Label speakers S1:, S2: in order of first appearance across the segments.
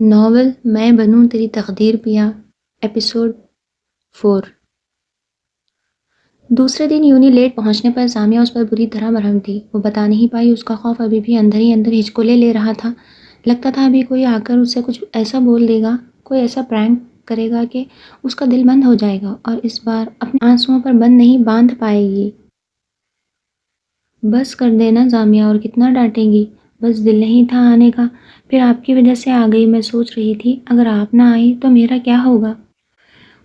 S1: Novel میں بنوں تیری تقدیر پیا، ایپیسوڈ 4۔ دوسرے دن یونی لیٹ پہنچنے پر سامیہ اس پر بری طرح برہم تھی۔ وہ بتا نہیں پائی، اس کا خوف ابھی بھی اندر ہی اندر ہچکولے لے رہا تھا۔ لگتا تھا ابھی کوئی آ کر اسے کچھ ایسا بول دے گا، کوئی ایسا پرینک کرے گا کہ اس کا دل بند ہو جائے گا اور اس بار اپنے آنسوؤں پر بند نہیں باندھ پائے گی۔ بس کر دینا سامیہ، اور کتنا ڈانٹے گی؟ بس دل نہیں تھا آنے کا، پھر آپ کی وجہ سے آ گئی۔ میں سوچ رہی تھی اگر آپ نہ آئی تو میرا کیا ہوگا؟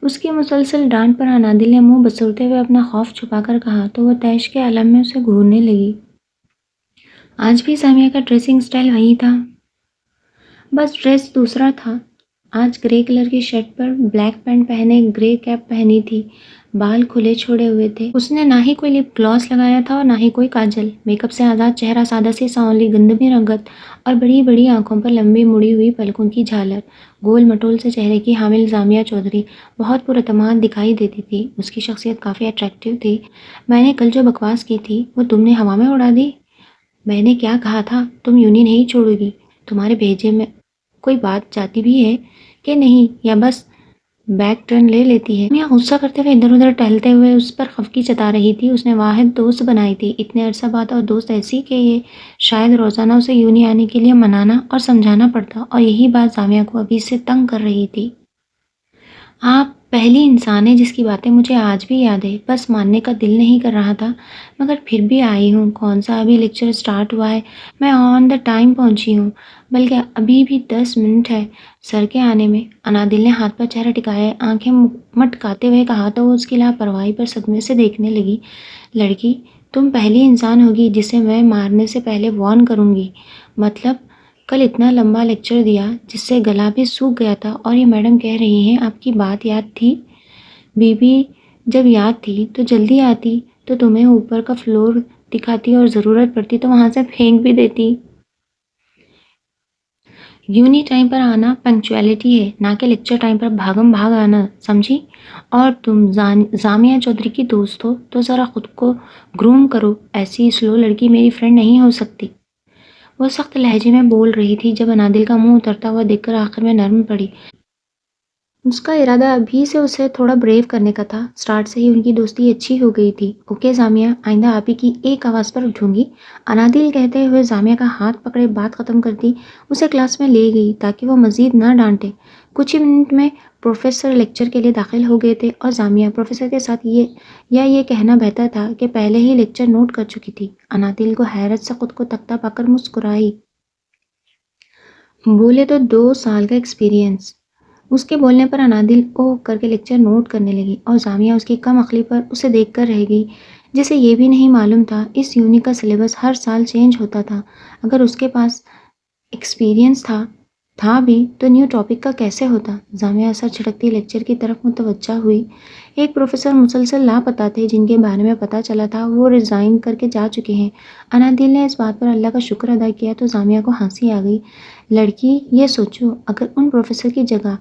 S1: اس کی مسلسل ڈانٹ پر انادل نے منہ بسرتے ہوئے اپنا خوف چھپا کر کہا تو وہ تیش کے عالم میں اسے گھورنے لگی۔ آج بھی سامیہ کا ڈریسنگ سٹائل وہی تھا، بس ڈریس دوسرا تھا۔ آج گرے کلر کی شرٹ پر بلیک پینٹ پہنے گرے کیپ پہنی تھی، بال کھلے چھوڑے ہوئے تھے۔ اس نے نہ ہی کوئی لپ گلاس لگایا تھا اور نہ ہی کوئی کاجل۔ میک اپ سے آزاد چہرہ، سادہ سی سانولی گندمی رنگت اور بڑی بڑی آنکھوں پر لمبی مڑی ہوئی پلکوں کی جھالر۔ گول مٹول سے چہرے کی حامل سامیہ چودھری بہت پر اعتماد دکھائی دیتی تھی۔ اس کی شخصیت کافی اٹریکٹیو تھی۔ میں نے کل جو بکواس کی تھی وہ تم نے ہوا میں اڑا دی۔ میں نے کیا کہا تھا؟ تم یونی نہیں چھوڑو گی؟ تمہارے بھیجے میں کوئی بات جاتی بھی ہے کہ نہیں، یا بس بیک ٹرن لے لیتی ہے؟ میں غصہ کرتے ہوئے ادھر ادھر ٹہلتے ہوئے اس پر خفگی جتا رہی تھی۔ اس نے واحد دوست بنائی تھی اتنے عرصہ بعد، اور دوست ایسی کہ یہ شاید روزانہ اسے یونی آنے کے لیے منانا اور سمجھانا پڑتا، اور یہی بات سامیہ کو ابھی سے تنگ کر رہی تھی۔ آپ پہلی انسان ہے جس کی باتیں مجھے آج بھی یاد ہے، بس ماننے کا دل نہیں کر رہا تھا، مگر پھر بھی آئی ہوں۔ کون سا ابھی لیکچر سٹارٹ ہوا ہے؟ میں آن دا ٹائم پہنچی ہوں، بلکہ ابھی بھی 10 منٹ ہے سر کے آنے میں۔ انادل نے ہاتھ پر چہرہ ٹکایا، آنکھیں مٹکاتے ہوئے کہا تو وہ اس کی لاپرواہی پر صدمے سے دیکھنے لگی۔ لڑکی، تم پہلی انسان ہوگی جسے میں مارنے سے پہلے وارن کروں گی۔ مطلب کل اتنا لمبا لیکچر دیا جس سے گلا بھی سوکھ گیا تھا، اور یہ میڈم کہہ رہی ہیں آپ کی بات یاد تھی؟ بی بی جب یاد تھی تو جلدی آتی تو تمہیں اوپر کا فلور دکھاتی اور ضرورت پڑتی تو وہاں سے پھینک بھی دیتی۔ یونی ٹائم پر آنا پنکچویلٹی ہے، نہ کہ لیکچر ٹائم پر بھاگم بھاگ آنا، سمجھی؟ اور تم سامیہ چودھری کی دوست ہو تو ذرا خود کو گروم کرو، ایسی سلو لڑکی میری فرینڈ نہیں ہو سکتی۔ وہ سخت لہجے میں بول رہی تھی۔ جب انادل کا منہ اترتا ہوا دیکھ کر آخر میں نرم پڑی۔ اس کا ارادہ ابھی سے اسے تھوڑا بریو کرنے کا تھا، سٹارٹ سے ہی ان کی دوستی اچھی ہو گئی تھی۔ اوکے سامیہ، آئندہ آپ ہی کی ایک آواز پر اٹھوں گی، انادل کہتے ہوئے سامیہ کا ہاتھ پکڑے بات ختم کرتی اسے کلاس میں لے گئی تاکہ وہ مزید نہ ڈانٹے۔ کچھ ہی منٹ میں پروفیسر لیکچر کے لیے داخل ہو گئے تھے، اور سامیہ پروفیسر کے ساتھ یہ کہنا بہتر تھا کہ پہلے ہی لیکچر نوٹ کر چکی تھی۔ انادل کو حیرت سے خود کو تکتا پا کر مسکرائی۔ بولے تو 2 سال کا ایکسپیرینس۔ اس کے بولنے پر انادل اوہ کر کے لیکچر نوٹ کرنے لگی، اور سامیہ اس کی کم عقلی پر اسے دیکھ کر رہ گئی، جسے یہ بھی نہیں معلوم تھا اس یونی کا سلیبس ہر سال چینج ہوتا تھا۔ اگر اس کے پاس ایکسپیرینس تھا بھی تو نیو ٹاپک کا کیسے ہوتا؟ سامیہ اثر چھٹکتی لیکچر کی طرف متوجہ ہوئی۔ ایک پروفیسر مسلسل لاپتہ تھے، جن کے بارے میں پتہ چلا تھا وہ ریزائن کر کے جا چکے ہیں۔ انادل نے اس بات پر اللہ کا شکر ادا کیا تو سامیہ کو ہنسی آ گئی۔ لڑکی، یہ سوچو اگر ان پروفیسر کی جگہ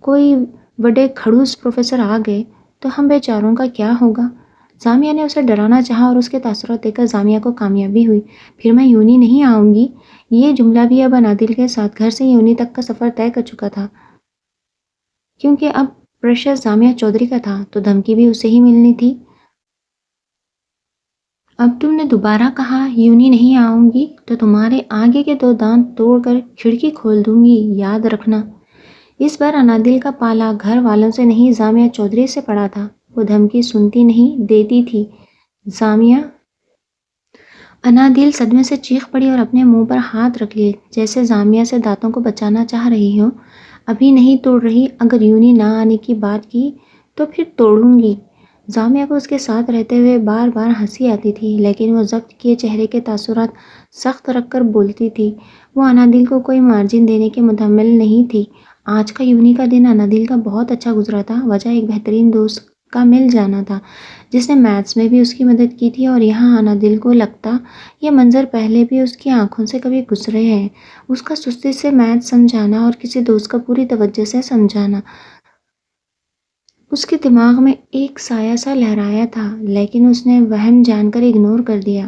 S1: کوئی بڑے کھڑوس پروفیسر آ گئے تو ہم بیچاروں کا کیا ہوگا؟ سامیہ نے اسے ڈرانا چاہا، اور اس کے تاثرات دیکھ کر سامیہ کو کامیابی ہوئی۔ پھر میں یونی نہیں آؤں گی؟ یہ جملہ بھی اب انادل کے ساتھ گھر سے یونی تک کا سفر طے کر چکا تھا، کیونکہ اب پریشر سامیہ چودھری کا تھا تو دھمکی بھی اسے ہی ملنی تھی۔ اب تم نے دوبارہ کہا یونی نہیں آؤں گی تو تمہارے آگے کے 2 دانت توڑ کر کھڑکی کھول دوں گی، یاد رکھنا۔ اس بار انادل کا پالا گھر والوں سے نہیں سامیہ چودھری سے پڑا تھا۔ وہ دھمکی سنتی نہیں، دیتی تھی۔ سامیہ! انادل صدمے سے چیخ پڑی اور اپنے منہ پر ہاتھ رکھ لیے، جیسے سامیہ سے دانتوں کو بچانا چاہ رہی ہو۔ ابھی نہیں توڑ رہی، اگر یونی نہ آنے کی بات کی تو پھر توڑوں گی۔ سامیہ کو اس کے ساتھ رہتے ہوئے بار بار ہنسی آتی تھی، لیکن وہ ضبط کیے چہرے کے تاثرات سخت رکھ کر بولتی تھی۔ وہ انادل کو کوئی مارجن دینے کے متحمل نہیں تھی۔ آج کا یونی کا دن انادل کا بہت اچھا گزرا تھا۔ وجہ ایک بہترین دوست کا مل جانا تھا، جس نے میتھس میں بھی اس کی مدد کی تھی، اور یہاں انادل کو لگتا یہ منظر پہلے بھی اس کی آنکھوں سے کبھی گزرے ہیں۔ اس کا سستی سے میتھس سمجھانا اور کسی دوست کا پوری توجہ سے سمجھانا اس کے دماغ میں ایک سایہ سا لہرایا تھا، لیکن اس نے وہم جان کر اگنور کر دیا۔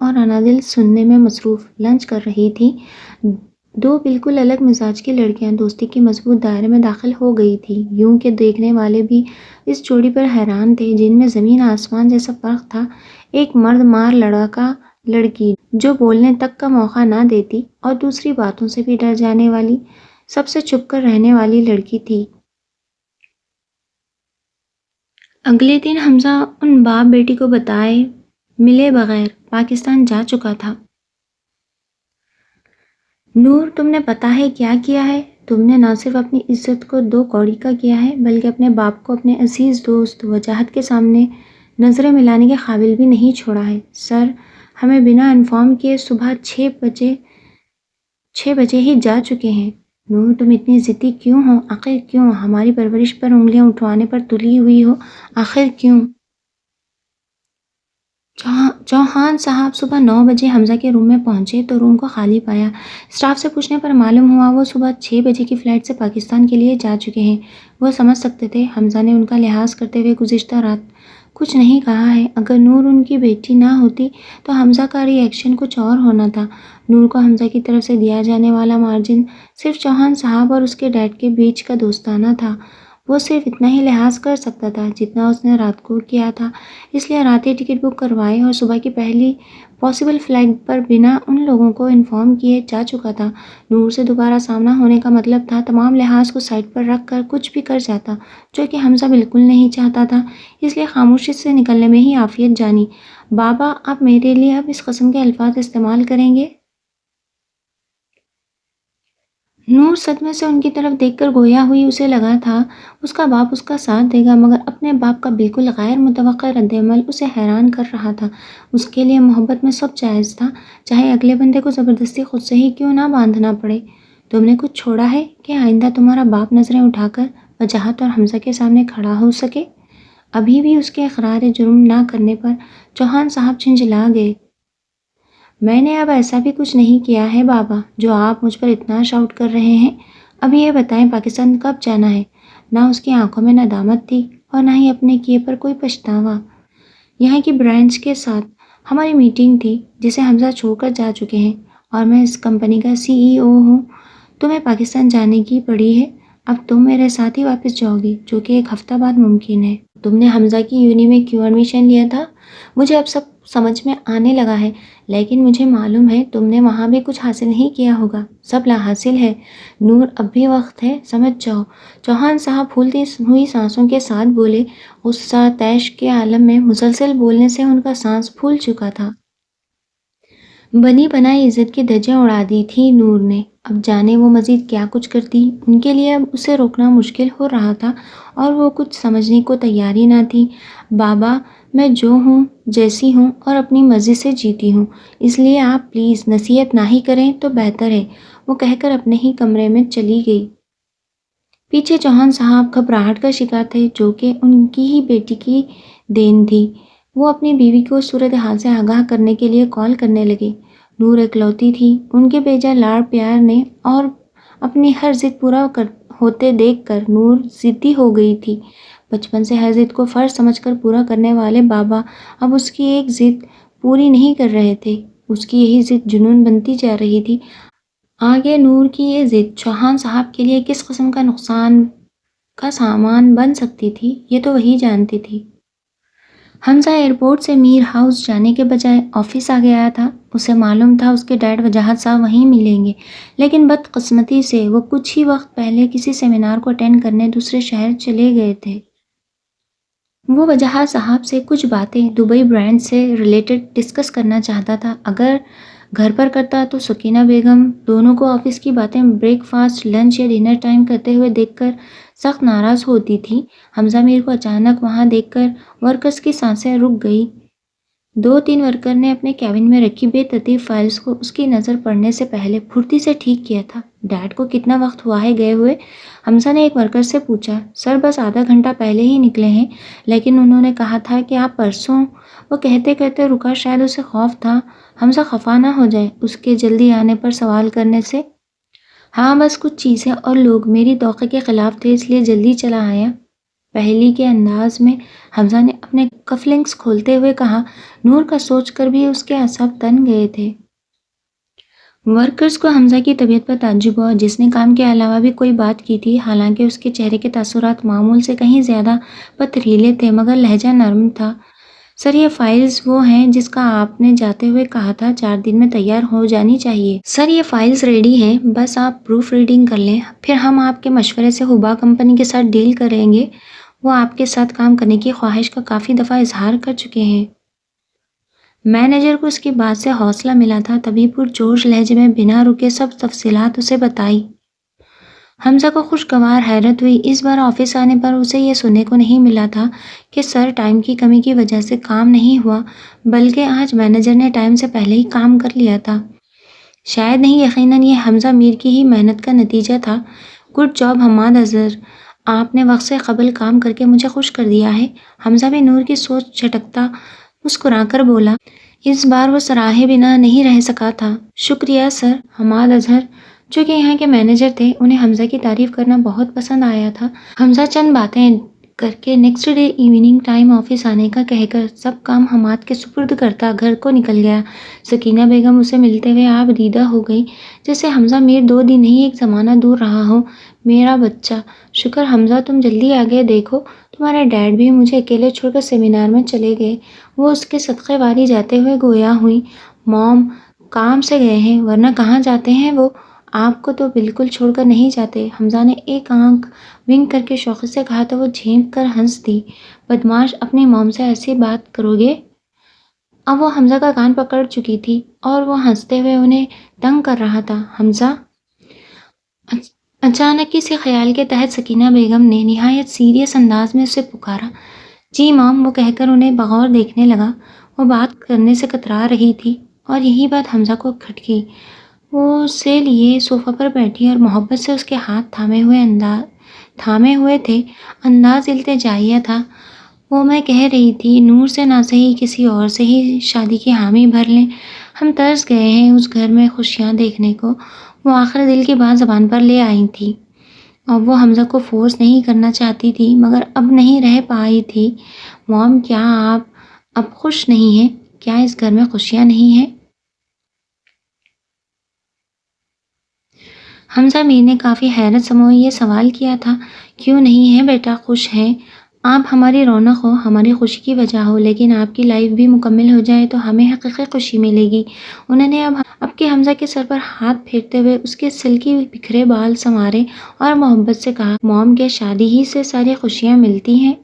S1: اور انادل سننے میں مصروف لنچ کر رہی تھی۔ دو بالکل الگ مزاج کی لڑکیاں دوستی کے مضبوط دائرے میں داخل ہو گئی تھی، یوں کہ دیکھنے والے بھی اس جوڑی پر حیران تھے جن میں زمین آسمان جیسا فرق تھا۔ ایک مرد مار لڑکا لڑکی جو بولنے تک کا موقع نہ دیتی اور دوسری باتوں سے بھی ڈر جانے والی، سب سے چھپ کر رہنے والی لڑکی تھی۔ اگلے دن حمزہ ان باپ بیٹی کو بتائے ملے بغیر پاکستان جا چکا تھا۔ نور، تم نے پتہ ہے کیا کیا ہے؟ تم نے نہ صرف اپنی عزت کو دو کوڑی کا کیا ہے بلکہ اپنے باپ کو اپنے عزیز دوست وجاہت کے سامنے نظریں ملانے کے قابل بھی نہیں چھوڑا ہے۔ سر، ہمیں بنا انفارم کیے صبح 6 بجے ہی جا چکے ہیں۔ نور، تم اتنی ضدی کیوں ہو؟ آخر کیوں؟ ہماری پرورش پر انگلیاں اٹھوانے پر تلی ہوئی ہو، آخر کیوں؟ چوہان صاحب صبح 9 بجے حمزہ کے روم میں پہنچے تو روم کو خالی پایا۔ اسٹاف سے پوچھنے پر معلوم ہوا وہ صبح 6 بجے کی فلائٹ سے پاکستان کے لیے جا چکے ہیں۔ وہ سمجھ سکتے تھے حمزہ نے ان کا لحاظ کرتے ہوئے گزشتہ رات کچھ نہیں کہا ہے۔ اگر نور ان کی بیٹی نہ ہوتی تو حمزہ کا ری ایکشن کچھ اور ہونا تھا۔ نور کو حمزہ کی طرف سے دیا جانے والا مارجن صرف چوہان صاحب اور اس کے ڈیڈ کے بیچ کا دوستانہ تھا۔ وہ صرف اتنا ہی لحاظ کر سکتا تھا جتنا اس نے رات کو کیا تھا، اس لیے رات ہی ٹکٹ بک کروائے اور صبح کی پہلی پاسبل فلائٹ پر بنا ان لوگوں کو انفارم کیے جا چکا تھا۔ نور سے دوبارہ سامنا ہونے کا مطلب تھا تمام لحاظ کو سائڈ پر رکھ کر کچھ بھی کر جاتا، جو کہ حمزہ بالکل نہیں چاہتا تھا، اس لیے خاموشی سے نکلنے میں ہی عافیت جانی۔ بابا، آپ میرے لیے اب اس قسم کے الفاظ استعمال کریں گے؟ نور صدمے سے ان کی طرف دیکھ کر گویا ہوئی، اسے لگا تھا اس کا باپ اس کا ساتھ دے گا، مگر اپنے باپ کا بالکل غیر متوقع رد عمل اسے حیران کر رہا تھا۔ اس کے لیے محبت میں سب جائز تھا، چاہے اگلے بندے کو زبردستی خود سے ہی کیوں نہ باندھنا پڑے۔ تم نے کچھ چھوڑا ہے کہ آئندہ تمہارا باپ نظریں اٹھا کر وجاہت اور حمزہ کے سامنے کھڑا ہو سکے؟ ابھی بھی اس کے اقرار جرم نہ کرنے پر چوہان صاحب جھنجھلا گئے۔ میں نے اب ایسا بھی کچھ نہیں کیا ہے بابا جو آپ مجھ پر اتنا شاؤٹ کر رہے ہیں۔ اب یہ بتائیں پاکستان کب جانا ہے؟ نہ اس کی آنکھوں میں ندامت تھی اور نہ ہی اپنے کیے پر کوئی پچھتاوا۔ یہاں کی برانچ کے ساتھ ہماری میٹنگ تھی جسے حمزہ چھوڑ کر جا چکے ہیں اور میں اس کمپنی کا CEO ہوں۔ تمہیں پاکستان جانے کی پڑی ہے، اب تم میرے ساتھ ہی واپس جاؤ گی، جو کہ ایک ہفتہ بعد ممکن ہے۔ تم نے حمزہ کی یونی میں کیوں ایڈمیشن لیا تھا؟ مجھے اب سب سمجھ میں آنے لگا ہے، لیکن مجھے معلوم ہے تم نے وہاں بھی کچھ حاصل نہیں کیا ہوگا۔ سب لا حاصل ہے نور، اب بھی وقت ہے، سمجھ جاؤ۔ چوہان صاحب پھولتی ہوئی سانسوں کے ساتھ بولے، غصہ طیش کے عالم میں مسلسل بولنے سے ان کا سانس پھول چکا تھا۔ بنی بنائی عزت کی دھجیں اڑا دی تھی نور نے، اب جانے وہ مزید کیا کچھ کرتی۔ ان کے لیے اب اسے روکنا مشکل ہو رہا تھا اور وہ کچھ سمجھنے کو تیار ہی نہ تھی۔ بابا، میں جو ہوں جیسی ہوں اور اپنی مرضی سے جیتی ہوں، اس لیے آپ پلیز نصیحت نہ ہی کریں تو بہتر ہے، وہ کہہ کر اپنے ہی کمرے میں چلی گئی۔ پیچھے چوہان صاحب گھبراہٹ کا شکار تھے، جو کہ ان کی ہی بیٹی کی دین تھی۔ وہ اپنی بیوی کو صورتحال سے آگاہ کرنے کے لیے کال کرنے لگے۔ نور اکلوتی تھی، ان کے بے جا لاڑ پیار نے اور اپنی ہر ضد پورا ہوتے دیکھ کر نور ضدی ہو گئی تھی۔ بچپن سے ہر ضد کو فرض سمجھ کر پورا کرنے والے بابا اب اس کی ایک ضد پوری نہیں کر رہے تھے، اس کی یہی ضد جنون بنتی جا رہی تھی۔ آگے نور کی یہ ضد چوہان صاحب کے لیے کس قسم کا نقصان کا سامان بن سکتی تھی، یہ تو وہی جانتی تھی۔ حمزہ ایئرپورٹ سے میر ہاؤس جانے کے بجائے آفس آ گیا تھا۔ اسے معلوم تھا اس کے ڈیڈ وجاہت صاحب وہیں ملیں گے، لیکن بدقسمتی سے وہ کچھ ہی وقت پہلے کسی سیمینار کو اٹینڈ کرنے دوسرے شہر چلے گئے تھے۔ وہ وجاہت صاحب سے کچھ باتیں دبئی برانڈ سے ریلیٹڈ ڈسکس کرنا چاہتا تھا۔ اگر گھر پر کرتا تو سکینہ بیگم دونوں کو آفس کی باتیں بریک فاسٹ، لنچ یا ڈنر ٹائم کرتے ہوئے دیکھ کر سخت ناراض ہوتی تھی۔ حمزہ میر کو اچانک وہاں دیکھ کر ورکرز کی سانسیں رک گئی۔ 2-3 ورکر نے اپنے کیبن میں رکھی بے ترتیب فائلز کو اس کی نظر پڑنے سے پہلے پھرتی سے ٹھیک کیا تھا۔ ڈیڈ کو کتنا وقت ہوا ہے گئے ہوئے؟ حمزہ نے ایک ورکر سے پوچھا۔ سر، بس آدھا گھنٹہ پہلے ہی نکلے ہیں، لیکن انہوں نے کہا تھا کہ آپ پرسوں… وہ کہتے کہتے رکا، شاید اسے خوف تھا حمزہ خفا نہ ہو جائے اس کے جلدی آنے پر سوال کرنے سے۔ ہاں، بس کچھ چیزیں اور لوگ میری توقع کے خلاف تھے، اس لیے جلدی چلا آیا۔ پہلی کے انداز میں حمزہ نے اپنے کف لنکس کھولتے ہوئے کہا۔ نور کا سوچ کر بھی اس کے اعصاب تن گئے تھے۔ ورکرز کو حمزہ کی طبیعت پر تعجب ہوا، جس نے کام کے علاوہ بھی کوئی بات کی تھی۔ حالانکہ اس کے چہرے کے تاثرات معمول سے کہیں زیادہ پتھریلے تھے، مگر لہجہ نرم تھا۔ سر، یہ فائلز وہ ہیں جس کا آپ نے جاتے ہوئے کہا تھا 4 دن میں تیار ہو جانی چاہیے۔ سر، یہ فائلز ریڈی ہیں، بس آپ پروف ریڈنگ کر لیں، پھر ہم آپ کے مشورے سے حبا کمپنی کے ساتھ ڈیل کریں گے۔ وہ آپ کے ساتھ کام کرنے کی خواہش کا کافی دفعہ اظہار کر چکے ہیں۔ مینیجر کو اس کی بات سے حوصلہ ملا تھا، تبھی پرجوش لہجے میں بنا رکے سب تفصیلات اسے بتائی۔ حمزہ کو خوشگوار حیرت ہوئی۔ اس بار آفس آنے پر اسے یہ سننے کو نہیں ملا تھا کہ سر، ٹائم کی کمی کی وجہ سے کام نہیں ہوا، بلکہ آج مینیجر نے ٹائم سے پہلے ہی کام کر لیا تھا۔ شاید نہیں، یقیناً یہ حمزہ میر کی ہی محنت کا نتیجہ تھا۔ گڈ جاب حماد اظہر، آپ نے وقت سے قبل کام کر کے مجھے خوش کر دیا ہے۔ حمزہ بھی نور کی سوچ جھٹکتا مسکرا کر بولا۔ اس بار وہ سراہے بنا نہیں رہ سکا تھا۔ شکریہ سر۔ حماد اظہر، جو کہ یہاں کے مینیجر تھے، انہیں حمزہ کی تعریف کرنا بہت پسند آیا تھا۔ حمزہ چند باتیں کر کے next day evening time office آنے کا کہہ کر سب کام حماد کے سپرد کرتا گھر کو نکل گیا۔ سکینہ بیگم اسے ملتے ہوئے آپ دیدہ ہو گئی، جیسے حمزہ میر 2 دن نہیں ایک زمانہ دور رہا ہو۔ میرا بچہ، شکر حمزہ تم جلدی آ گئے، دیکھو تمہارے ڈیڈ بھی مجھے اکیلے چھوڑ کر سیمینار میں چلے گئے۔ وہ اس کے صدقے واری جاتے ہوئے گویا ہوئی، موم کام سے گئے ہیں، ورنہ کہاں جاتے ہیں وہ؟ آپ کو تو بالکل چھوڑ کر نہیں جاتے۔ حمزہ نے ایک آنکھ ونک کر کے شوقی سے کہا تو وہ جھینک کر ہنس دی۔ بدمعاش، اپنی موم سے ایسی بات کرو گے؟ اب وہ حمزہ کا کان پکڑ چکی تھی اور وہ ہنستے ہوئے انہیں تنگ کر رہا تھا۔ حمزہ! اچانک کسی خیال کے تحت سکینہ بیگم نے نہایت سیریس انداز میں اسے پکارا۔ جی موم، وہ کہہ کر انہیں بغور دیکھنے لگا۔ وہ بات کرنے سے کترا رہی تھی اور یہی بات حمزہ کو کھٹکی۔ وہ اسے لیے صوفہ پر بیٹھی اور محبت سے اس کے ہاتھ تھامے ہوئے تھے۔ انداز التجائیہ تھا۔ وہ میں کہہ رہی تھی، نور سے نہ صحیح کسی اور سے ہی شادی کی حامی بھر لیں۔ ہم ترس گئے ہیں اس گھر میں خوشیاں دیکھنے کو۔ وہ آخر دل کی بات زبان پر لے آئی تھی۔ اب وہ حمزہ کو فورس نہیں کرنا چاہتی تھی، مگر اب نہیں رہ پائی تھی۔ موم، کیا آپ اب خوش نہیں ہیں؟ کیا اس گھر میں خوشیاں نہیں ہیں؟ حمزہ میر نے کافی حیرت سموئے یہ سوال کیا تھا۔ کیوں نہیں ہے بیٹا، خوش ہیں۔ آپ ہماری رونق ہو، ہماری خوشی کی وجہ ہو، لیکن آپ کی لائف بھی مکمل ہو جائے تو ہمیں حقیقی خوشی ملے گی۔ انہوں نے اب کے حمزہ کے سر پر ہاتھ پھیرتے ہوئے اس کے سلکی بکھرے بال سنوارے اور محبت سے کہا، موم، کیا شادی ہی سے ساری خوشیاں ملتی ہیں؟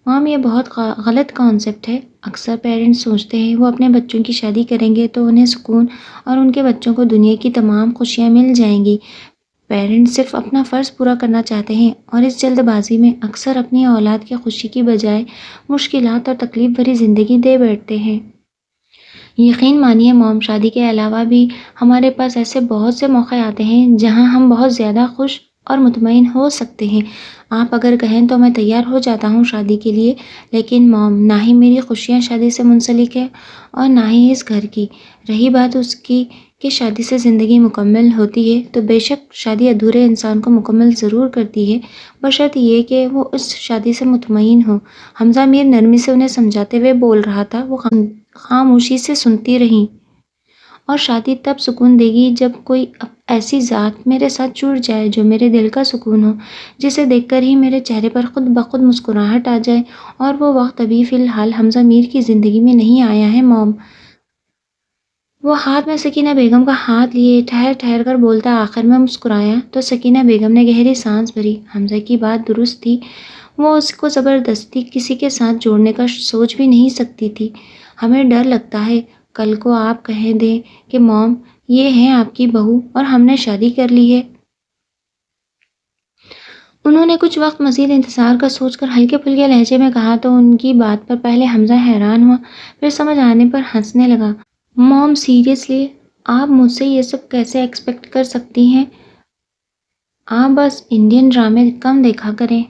S1: موم، یہ بہت غلط کانسیپٹ ہے۔ اکثر پیرنٹس سوچتے ہیں وہ اپنے بچوں کی شادی کریں گے تو انہیں سکون اور ان کے بچوں کو دنیا کی تمام خوشیاں مل جائیں گی۔ پیرنٹس صرف اپنا فرض پورا کرنا چاہتے ہیں اور اس جلد بازی میں اکثر اپنی اولاد کی خوشی کی بجائے مشکلات اور تکلیف بھری زندگی دے بیٹھتے ہیں۔ یقین مانیے موم، شادی کے علاوہ بھی ہمارے پاس ایسے بہت سے موقع آتے ہیں جہاں ہم بہت زیادہ خوش اور مطمئن ہو سکتے ہیں۔ آپ اگر کہیں تو میں تیار ہو جاتا ہوں شادی کے لیے، لیکن موم، نہ ہی میری خوشیاں شادی سے منسلک ہے اور نہ ہی اس گھر کی۔ رہی بات اس کی کہ شادی سے زندگی مکمل ہوتی ہے، تو بے شک شادی ادھورے انسان کو مکمل ضرور کرتی ہے، بشرط یہ کہ وہ اس شادی سے مطمئن ہو۔ حمزہ میر نرمی سے انہیں سمجھاتے ہوئے بول رہا تھا۔ وہ خاموشی سے سنتی رہیں۔ اور شادی تب سکون دے گی جب کوئی ایسی ذات میرے ساتھ جڑ جائے جو میرے دل کا سکون ہو، جسے دیکھ کر ہی میرے چہرے پر خود بخود مسکراہٹ آ جائے، اور وہ وقت ابھی فی الحال حمزہ میر کی زندگی میں نہیں آیا ہے موم۔ وہ ہاتھ میں سکینہ بیگم کا ہاتھ لیے ٹھہر کر بولتا آخر میں مسکرایا تو سکینہ بیگم نے گہری سانس بھری۔ حمزہ کی بات درست تھی، وہ اس کو زبردستی کسی کے ساتھ جوڑنے کا سوچ بھی نہیں سکتی تھی۔ ہمیں ڈر لگتا ہے کل کو آپ کہہ دیں کہ موم، یہ ہے آپ کی بہو اور ہم نے شادی کر لی ہے۔ انہوں نے کچھ وقت مزید انتظار کا سوچ کر ہلکے پھلکے لہجے میں کہا تو ان کی بات پر پہلے حمزہ حیران ہوا، پھر سمجھ آنے پر ہنسنے لگا۔ موم، سیریسلی آپ مجھ سے یہ سب کیسے ایکسپیکٹ کر سکتی ہیں؟ آپ بس انڈین ڈرامے کم دیکھا کریں۔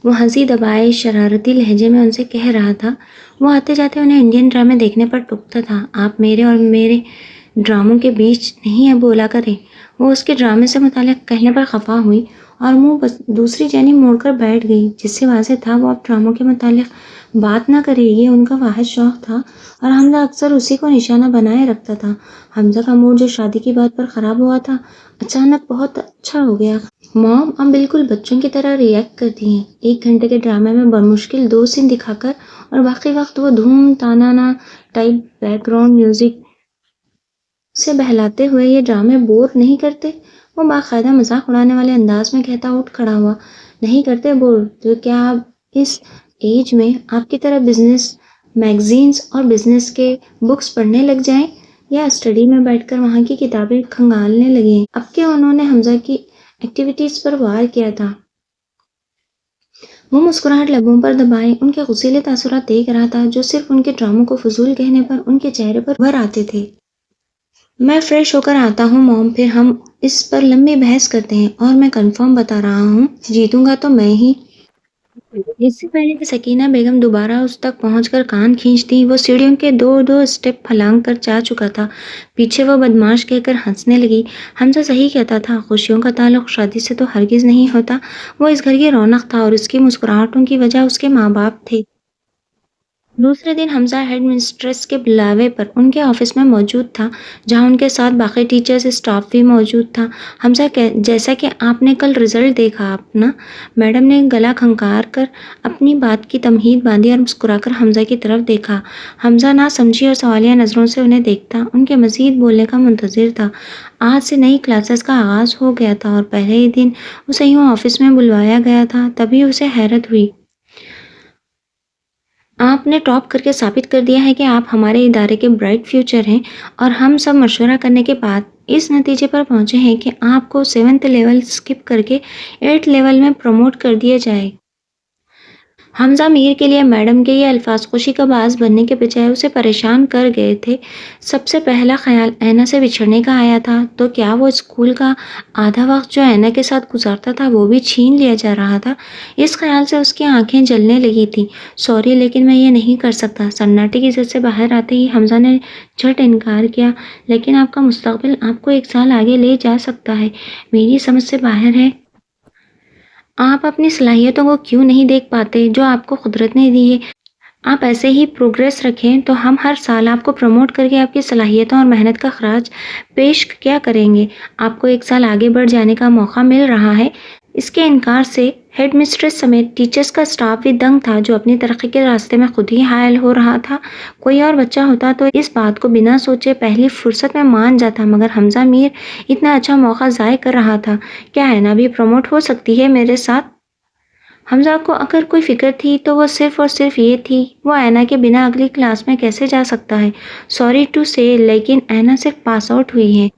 S1: وہ ہنسی دبائے شرارتی لہجے میں ان سے کہہ رہا تھا۔ وہ آتے جاتے انہیں انڈین ڈرامے دیکھنے پر ٹوکتا تھا۔ آپ میرے اور میرے ڈراموں کے بیچ نہیں بولا کریں۔ وہ اس کے ڈرامے سے متعلق کہنے پر خفا ہوئی اور منہ بس دوسری جانب موڑ کر بیٹھ گئی، جس سے واضح تھا وہ اب ڈراموں کے متعلق بات نہ کرے گی۔ ان کا واحد شوق تھا اور حمزہ اکثر اسی کو نشانہ بنائے رکھتا تھا۔ حمزہ کا موڈ جو شادی کی بات پر خراب ہوا تھا، اچانک بہت اچھا ہو گیا۔ موم اب بالکل بچوں کی طرح ریئیکٹ کرتی ہیں، 1 گھنٹے کے ڈرامے میں بمشکل 2 سین دکھا کر، اور باقی وقت وہ دھوم تانانہ ٹائپ بیک گراؤنڈ میوزک سے بہلاتے ہوئے۔ یہ ڈرامے بور نہیں کرتے؟ وہ باقاعدہ مذاق اڑانے والے انداز میں کہتا اٹھ کھڑا ہوا۔ نہیں کرتے بور؟ تو کیا آپ اس ایج میں آپ کی طرح بزنس میگزینز اور بزنس کے بکس پڑھنے لگ جائیں، یا اسٹڈی میں بیٹھ کر وہاں کی کتابیں کھنگالنے لگیں؟ اب کہ انہوں نے حمزہ کی ایکٹیویٹیز پر وار کیا تھا، وہ مسکراہٹ لبوں پر دبائے ان کے غصیلے تاثرات دیکھ رہا تھا، جو صرف ان کے ڈراموں کو فضول کہنے پر ان کے چہرے پر ابھر آتے تھے۔ میں فریش ہو کر آتا ہوں موم، پھر ہم اس پر لمبی بحث کرتے ہیں، اور میں کنفرم بتا رہا ہوں، جیتوں گا تو میں ہی۔ اس سے پہلے کہ سکینہ بیگم دوبارہ اس تک پہنچ کر کان کھینچتی، وہ سیڑھیوں کے 2 اسٹیپ پھلانگ کر جا چکا تھا۔ پیچھے وہ بدمعاش کہہ کر ہنسنے لگی۔ حمزہ صحیح کہتا تھا، خوشیوں کا تعلق شادی سے تو ہرگز نہیں ہوتا۔ وہ اس گھر کی رونق تھا، اور اس کی مسکراہٹوں کی وجہ اس کے ماں باپ تھے۔ دوسرے دن حمزہ ہیڈ مسٹریس کے بلاوے پر ان کے آفس میں موجود تھا، جہاں ان کے ساتھ باقی ٹیچرز، اسٹاف بھی موجود تھا۔ حمزہ جیسا کہ آپ نے کل رزلٹ دیکھا اپنا، میڈم نے گلا کھنکار کر اپنی بات کی تمہید باندھی اور مسکرا کر حمزہ کی طرف دیکھا۔ حمزہ نہ سمجھی اور سوالیہ نظروں سے انہیں دیکھتا، ان کے مزید بولنے کا منتظر تھا۔ آج سے نئی کلاسز کا آغاز ہو گیا تھا، اور پہلے ہی دن اسے یوں آفس میں بلوایا گیا تھا۔ تبھی اسے حیرت ہوئی۔ آپ نے ٹاپ کر کے ثابت کر دیا ہے کہ آپ ہمارے ادارے کے برائٹ فیوچر ہیں، اور ہم سب مشورہ کرنے کے بعد اس نتیجے پر پہنچے ہیں کہ آپ کو 7 لیول اسکپ کر کے 8 لیول میں پروموٹ کر دیا جائے۔ حمزہ میر کے لیے میڈم کے یہ الفاظ خوشی کا باعث بننے کے بجائے اسے پریشان کر گئے تھے۔ سب سے پہلا خیال اینا سے بچھڑنے کا آیا تھا، تو کیا وہ اسکول کا آدھا وقت جو اینا کے ساتھ گزارتا تھا وہ بھی چھین لیا جا رہا تھا؟ اس خیال سے اس کی آنکھیں جلنے لگی تھیں۔ سوری، لیکن میں یہ نہیں کر سکتا۔ سناٹے کی زد سے باہر آتے ہی حمزہ نے جھٹ انکار کیا۔ لیکن آپ کا مستقبل آپ کو 1 سال آگے لے جا سکتا ہے، میری سمجھ سے باہر ہے۔ آپ اپنی صلاحیتوں کو کیوں نہیں دیکھ پاتے جو آپ کو قدرت نے دی ہے؟ آپ ایسے ہی پروگریس رکھیں تو ہم ہر سال آپ کو پروموٹ کر کے آپ کی صلاحیتوں اور محنت کا خراج پیش کیا کریں گے۔ آپ کو 1 سال آگے بڑھ جانے کا موقع مل رہا ہے۔ اس کے انکار سے ہیڈ مسٹریس سمیت ٹیچرز کا اسٹاف بھی دنگ تھا، جو اپنی ترقی کے راستے میں خود ہی حائل ہو رہا تھا۔ کوئی اور بچہ ہوتا تو اس بات کو بنا سوچے پہلی فرصت میں مان جاتا، مگر حمزہ میر اتنا اچھا موقع ضائع کر رہا تھا۔ کیا اینا بھی پروموٹ ہو سکتی ہے میرے ساتھ؟ حمزہ کو اگر کوئی فکر تھی تو وہ صرف اور صرف یہ تھی، وہ اینا کے بنا اگلی کلاس میں کیسے جا سکتا ہے؟ سوری ٹو سے، لیکن اینا صرف پاس آؤٹ ہوئی ہے۔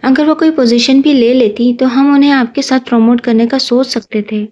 S1: اگر وہ کوئی پوزیشن بھی لے لیتی تو ہم انہیں آپ کے ساتھ پروموٹ کرنے کا سوچ سکتے تھے۔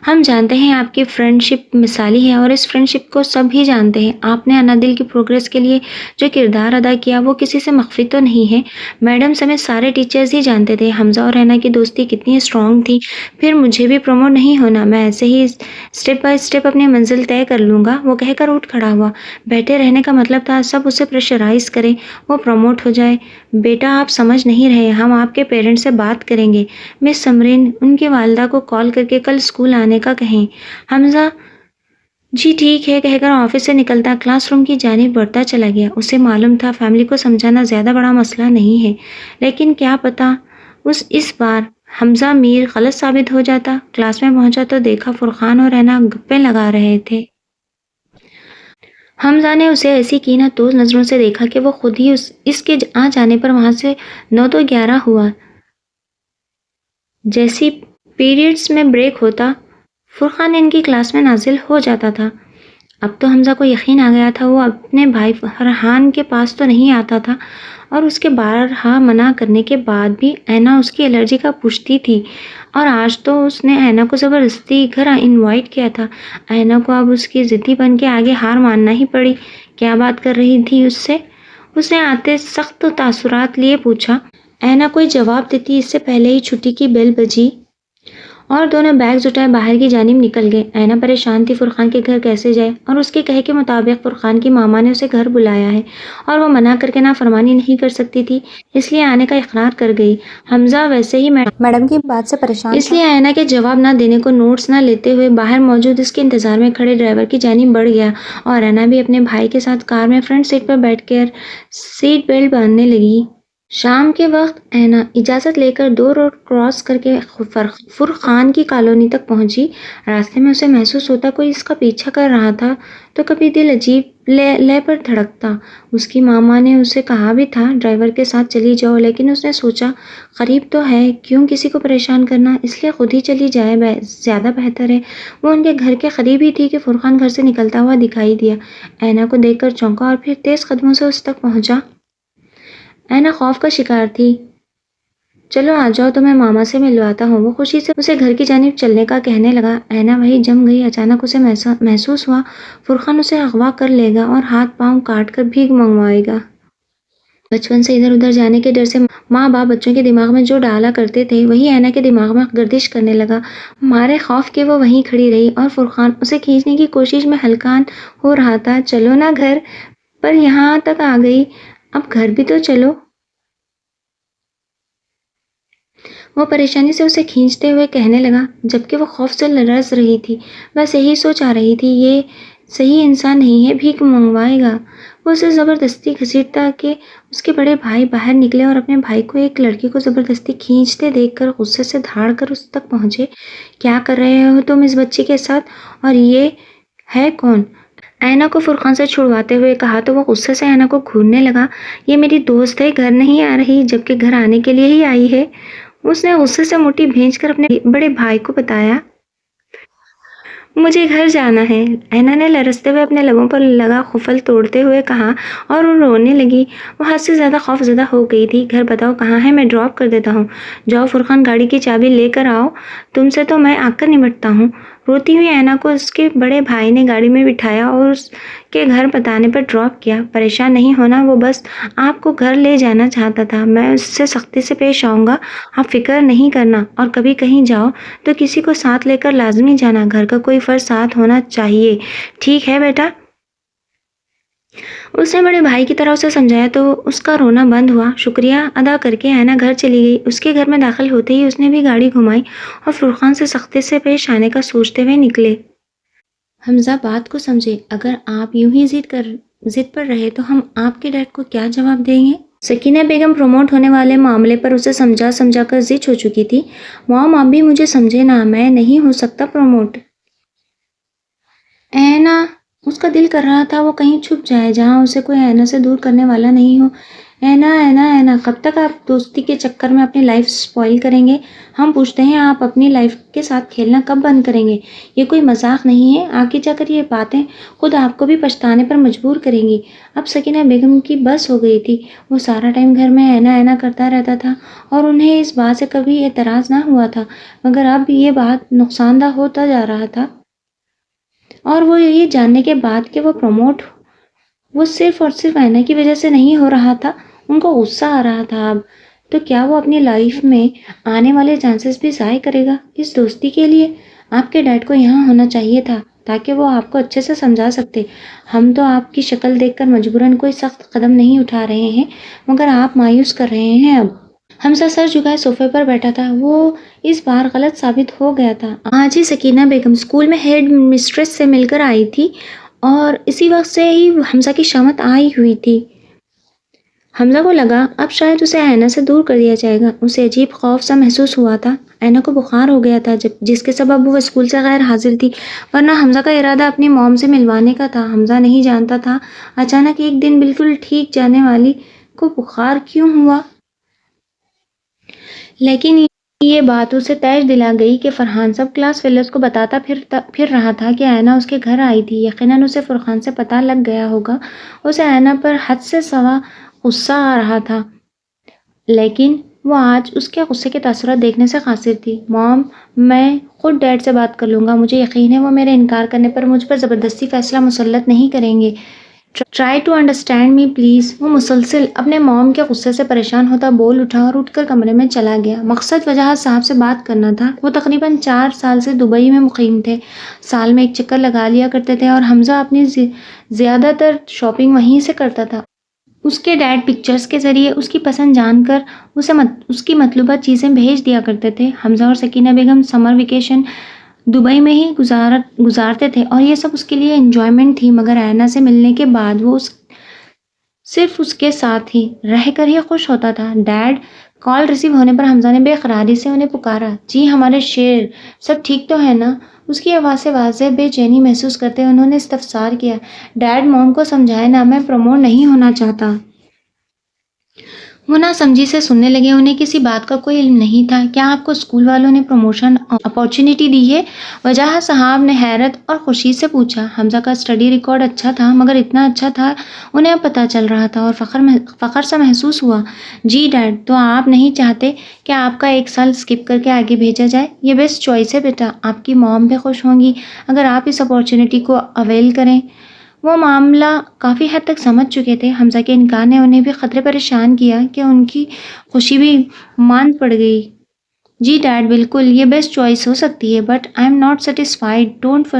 S1: ہم جانتے ہیں آپ کی فرینڈ شپ مثالی ہے، اور اس فرینڈ شپ کو سب ہی جانتے ہیں۔ آپ نے انادل کی پروگریس کے لیے جو کردار ادا کیا وہ کسی سے مخفی تو نہیں ہے۔ میڈم سمیت سارے ٹیچرز ہی جانتے تھے حمزہ اور اینا کی دوستی کتنی اسٹرانگ تھی۔ پھر مجھے بھی پروموٹ نہیں ہونا، میں ایسے ہی اسٹیپ بائی اسٹیپ اپنی منزل طے کر لوں گا، وہ کہہ کر اٹھ کھڑا ہوا۔ بیٹھے رہنے کا مطلب تھا سب اسے پریشرائز کریں، وہ پروموٹ ہو جائے۔ بیٹا آپ سمجھ نہیں رہے، ہم آپ کے پیرنٹس سے بات کریں گے۔ مس سمرین، ان کی والدہ کو کال کر کے کل اسکول آنے کا کہیں۔ حمزہ جی ٹھیک ہے کہہ کر آفس سے نکلتا کلاس روم کی جانب بڑھتا چلا گیا۔ اسے معلوم تھا فیملی کو سمجھانا زیادہ بڑا مسئلہ نہیں ہے، لیکن کیا پتا اس بار حمزہ میر غلط ثابت ہو جاتا۔ کلاس میں پہنچا تو دیکھا فرقان اور اینا گپیں لگا رہے تھے۔ حمزہ نے اسے ایسی کینہ توز نظروں سے دیکھا کہ وہ خود ہی اس کے آ جانے پر وہاں سے 9 تو 11 ہوا۔ جیسی پیریڈز میں بریک ہوتا، فرقان ان کی کلاس میں نازل ہو جاتا تھا۔ اب تو حمزہ کو یقین آ گیا تھا وہ اپنے بھائی فرحان کے پاس تو نہیں آتا تھا، اور اس کے بارہا منع کرنے کے بعد بھی اینا اس کی الرجی کا پوچھتی تھی، اور آج تو اس نے اینا کو زبردستی گھر انوائٹ کیا تھا۔ اینا کو اب اس کی ضدی بن کے آگے ہار ماننا ہی پڑی۔ کیا بات کر رہی تھی اس سے؟ اس نے آتے سخت تاثرات لیے پوچھا۔ اینا کوئی جواب دیتی اس سے پہلے ہی چھٹی کی بیل بجی، اور دونوں بیگز اٹھائے باہر کی جانب نکل گئے۔ اینا پریشان تھی فرقان کے گھر کیسے جائے، اور اس کے کہے کے مطابق فرقان کی ماما نے اسے گھر بلایا ہے اور وہ منع کر کے نافرمانی نہیں کر سکتی تھی، اس لیے آنے کا اقرار کر گئی۔ حمزہ ویسے ہی
S2: میڈم کی بات سے پریشان
S1: اس
S2: تھا۔
S1: لیے اینا کے جواب نہ دینے کو نوٹس نہ لیتے ہوئے باہر موجود اس کے انتظار میں کھڑے ڈرائیور کی جانب بڑھ گیا، اور اینا بھی اپنے بھائی کے ساتھ کار میں فرنٹ سیٹ پر بیٹھ کر سیٹ بیلٹ باندھنے لگی۔ شام کے وقت اینا اجازت لے کر 2 روڈ کراس کر کے فرقان کی کالونی تک پہنچی۔ راستے میں اسے محسوس ہوتا کوئی اس کا پیچھا کر رہا تھا، تو کبھی دل عجیب لے پر دھڑکتا۔ اس کی ماما نے اسے کہا بھی تھا ڈرائیور کے ساتھ چلی جاؤ، لیکن اس نے سوچا قریب تو ہے، کیوں کسی کو پریشان کرنا، اس لیے خود ہی چلی جائے، زیادہ بہتر ہے۔ وہ ان کے گھر کے قریب ہی تھی کہ فرقان گھر سے نکلتا ہوا دکھائی دیا۔ اینا کو دیکھ کر چونکا اور پھر تیز قدموں سے اس تک پہنچا۔ اینا خوف کا شکار تھی۔ چلو آ جاؤ، تمہیں ماما سے ملواتا ہوں۔ وہ خوشی سے اسے گھر کی جانب چلنے کا کہنے لگا۔ اینا وہی جم گئی۔ اچانک اسے محسوس ہوا فرقان اسے اغوا کر لے گا اور ہاتھ پاؤں کاٹ کر بھیک منگوائے گا۔ بچپن سے ادھر ادھر جانے کے ڈر سے ماں باپ بچوں کے دماغ میں جو ڈالا کرتے تھے وہی اینا کے دماغ میں گردش کرنے لگا۔ مارے خوف کے وہ وہیں کھڑی رہی، اور فرقان اسے کھینچنے کی کوشش میں ہلکان ہو رہا تھا۔ چلو نا گھر، پر یہاں تک آ گئی، اب گھر بھی تو چلو۔ وہ پریشانی سے اسے کھینچتے ہوئے کہنے لگا، جبکہ وہ خوف سے لرز رہی تھی۔ بس یہی سوچ آ رہی تھی، یہ صحیح انسان نہیں ہے، بھیک منگوائے گا۔ وہ اسے زبردستی گھسیٹتا کہ اس کے بڑے بھائی باہر نکلے اور اپنے بھائی کو ایک لڑکی کو زبردستی کھینچتے دیکھ کر غصے سے دھاڑ کر اس تک پہنچے۔ کیا کر رہے ہو تم اس بچی کے ساتھ، اور یہ ہے کون؟ اینا کو فرقان سے چھڑواتے ہوئے کہا تو وہ غصے سے اینا کو گھورنے لگا۔ یہ میری دوست ہے، گھر نہیں آ رہی، جبکہ گھر آنے کے لیے ہی آئی ہے۔ اس نے غصے سے مٹھی بھینچ کر اپنے بڑے بھائی کو بتایا، مجھے گھر جانا ہے۔ اینا نے لرزتے ہوئے اپنے لبوں پر لگا قفل توڑتے ہوئے کہا، اور وہ رونے لگی۔ وہ حد سے زیادہ خوف زدہ ہو گئی تھی۔ گھر بتاؤ کہاں ہے، میں ڈراپ کر دیتا ہوں۔ جاؤ فرقان، گاڑی کی چابی لے کر آؤ، تم سے تو میں آ کر نمٹتا ہوں۔ روتی ہوئی اینا کو اس کے بڑے بھائی نے گاڑی میں بٹھایا اور اس کے گھر بتانے پر ڈراپ کیا۔ پریشان نہیں ہونا، وہ بس آپ کو گھر لے جانا چاہتا تھا۔ میں اس سے سختی سے پیش آؤں گا، آپ فکر نہیں کرنا، اور کبھی کہیں جاؤ تو کسی کو ساتھ لے کر لازمی جانا، گھر کا کوئی فرد ساتھ ہونا چاہیے، ٹھیک ہے بیٹا؟ اس نے بڑے بھائی کی طرح اسے سمجھایا تو اس کا رونا بند ہوا۔ شکریہ ادا کر کے اینا گھر چلی گئی۔ اس کے گھر میں داخل ہوتے ہی اس نے بھی گاڑی گھمائی اور فرقان سے سختی سے پیش آنے کا سوچتے ہوئے نکلے۔ حمزہ بات کو سمجھے، اگر آپ یوں ہی ضد پر رہے تو ہم آپ کے ڈیڈ کو کیا جواب دیں گے؟ سکینہ بیگم پروموٹ ہونے والے معاملے پر اسے سمجھا کر ضد ہو چکی تھی۔ مام آپ بھی مجھے سمجھے نا، میں نہیں ہو سکتا پروموٹ۔ اینا، اس کا دل کر رہا تھا وہ کہیں چھپ جائے جہاں اسے کوئی اینا سے دور کرنے والا نہیں ہو۔ اینا اینا اینا، کب تک آپ دوستی کے چکر میں اپنی لائف سپوائل کریں گے؟ ہم پوچھتے ہیں آپ اپنی لائف کے ساتھ کھیلنا کب بند کریں گے؟ یہ کوئی مذاق نہیں ہے، آگے جا کر یہ باتیں خود آپ کو بھی پچھتانے پر مجبور کریں گی۔ اب سکینہ بیگم کی بس ہو گئی تھی۔ وہ سارا ٹائم گھر میں اینا اینا کرتا رہتا تھا اور انہیں اس بات سے کبھی اعتراض نہ ہوا تھا، مگر اب یہ بات نقصان دہ ہوتا جا رہا تھا، اور وہ یہ جاننے کے بعد کہ وہ پروموٹ وہ صرف اور صرف اینا کی وجہ سے نہیں ہو رہا تھا، ان کو غصہ آ رہا تھا۔ اب تو کیا وہ اپنی لائف میں آنے والے چانسز بھی ضائع کرے گا اس دوستی کے لیے؟ آپ کے ڈیڈ کو یہاں ہونا چاہیے تھا تاکہ وہ آپ کو اچھے سے سمجھا سکتے۔ ہم تو آپ کی شکل دیکھ کر مجبوراً کوئی سخت قدم نہیں اٹھا رہے ہیں، مگر آپ مایوس کر رہے ہیں۔ اب حمزہ سر جھکائے صوفے پر بیٹھا تھا۔ وہ اس بار غلط ثابت ہو گیا تھا۔ آج ہی سکینہ بیگم اسکول میں ہیڈ مسٹریس سے مل کر آئی تھی، اور اسی وقت سے ہی حمزہ کی شامت آئی ہوئی تھی۔ حمزہ کو لگا اب شاید اسے اینا سے دور کر دیا جائے گا۔ اسے عجیب خوف سا محسوس ہوا تھا۔ اینا کو بخار ہو گیا تھا جس کے سبب وہ اسکول سے غیر حاضر تھی، ورنہ حمزہ کا ارادہ اپنی موم سے ملوانے کا تھا۔ حمزہ نہیں جانتا تھا اچانک ایک دن بالکل ٹھیک جانے والی کو بخار کیوں ہوا، لیکن یہ بات اسے تیش دلا گئی کہ فرحان سب کلاس فیلرز کو بتاتا پھر رہا تھا کہ اینا اس کے گھر آئی تھی۔ یقیناً اسے فرحان سے پتہ لگ گیا ہوگا۔ اسے اینا پر حد سے سوا غصہ آ رہا تھا، لیکن وہ آج اس کے غصے کے تاثرات دیکھنے سے قاصر تھی۔ مام، میں خود ڈیڈ سے بات کر لوں گا، مجھے یقین ہے وہ میرے انکار کرنے پر مجھ پر زبردستی فیصلہ مسلط نہیں کریں گے۔ Try to understand me please. وہ مسلسل اپنے موم کے غصے سے پریشان ہوتا بول اٹھا اور اٹھ کر کمرے میں چلا گیا۔ مقصد وجاہت صاحب سے بات کرنا تھا۔ وہ تقریباً 4 سال سے دبئی میں مقیم تھے، سال میں ایک چکر لگا لیا کرتے تھے اور حمزہ اپنی زیادہ تر شاپنگ وہیں سے کرتا تھا۔ اس کے ڈیڈ پکچرز کے ذریعے اس کی پسند جان کر اس کی مطلوبہ چیزیں بھیج دیا کرتے تھے۔ حمزہ اور سکینہ بیگم سمر ویکیشن دبئی میں ہی گزارتے تھے اور یہ سب اس کے لیے انجوائمنٹ تھی، مگر اینا سے ملنے کے بعد وہ صرف اس کے ساتھ ہی رہ کر ہی خوش ہوتا تھا۔ ڈیڈ! کال ریسیو ہونے پر حمزہ نے بے قراری سے انہیں پکارا۔ جی ہمارے شیر، سب ٹھیک تو ہے نا؟ اس کی آواز سے واضح بے چینی محسوس کرتے انہوں نے استفسار کیا۔ ڈیڈ موم کو سمجھائے نا، میں پروموٹ نہیں ہونا چاہتا۔ وہ نہ سمجھی سے سننے لگے، انہیں کسی بات کا کوئی علم نہیں تھا۔ کیا آپ کو اسکول والوں نے پروموشن اپارچونٹی دی ہے؟ وجاہت صاحب نے حیرت اور خوشی سے پوچھا۔ حمزہ کا اسٹڈی ریکارڈ اچھا تھا، مگر اتنا اچھا تھا انہیں اب پتہ چل رہا تھا اور فخر سا محسوس ہوا۔ جی ڈیڈ، تو آپ نہیں چاہتے کہ آپ کا 1 سال اسکپ کر کے آگے بھیجا جائے؟ یہ بیسٹ چوائس ہے بیٹا، آپ کی موم بھی خوش ہوں گی اگر آپ اس اپارچونٹی کو اویل کریں۔ وہ معاملہ کافی حد تک سمجھ چکے تھے۔ حمزہ کے انکار نے انہیں بھی قدرے پریشان کیا کہ ان کی خوشی بھی ماند پڑ گئی۔ جی ڈیڈ، بالکل یہ بیسٹ چوائس ہو سکتی ہے، but I am not satisfied, don't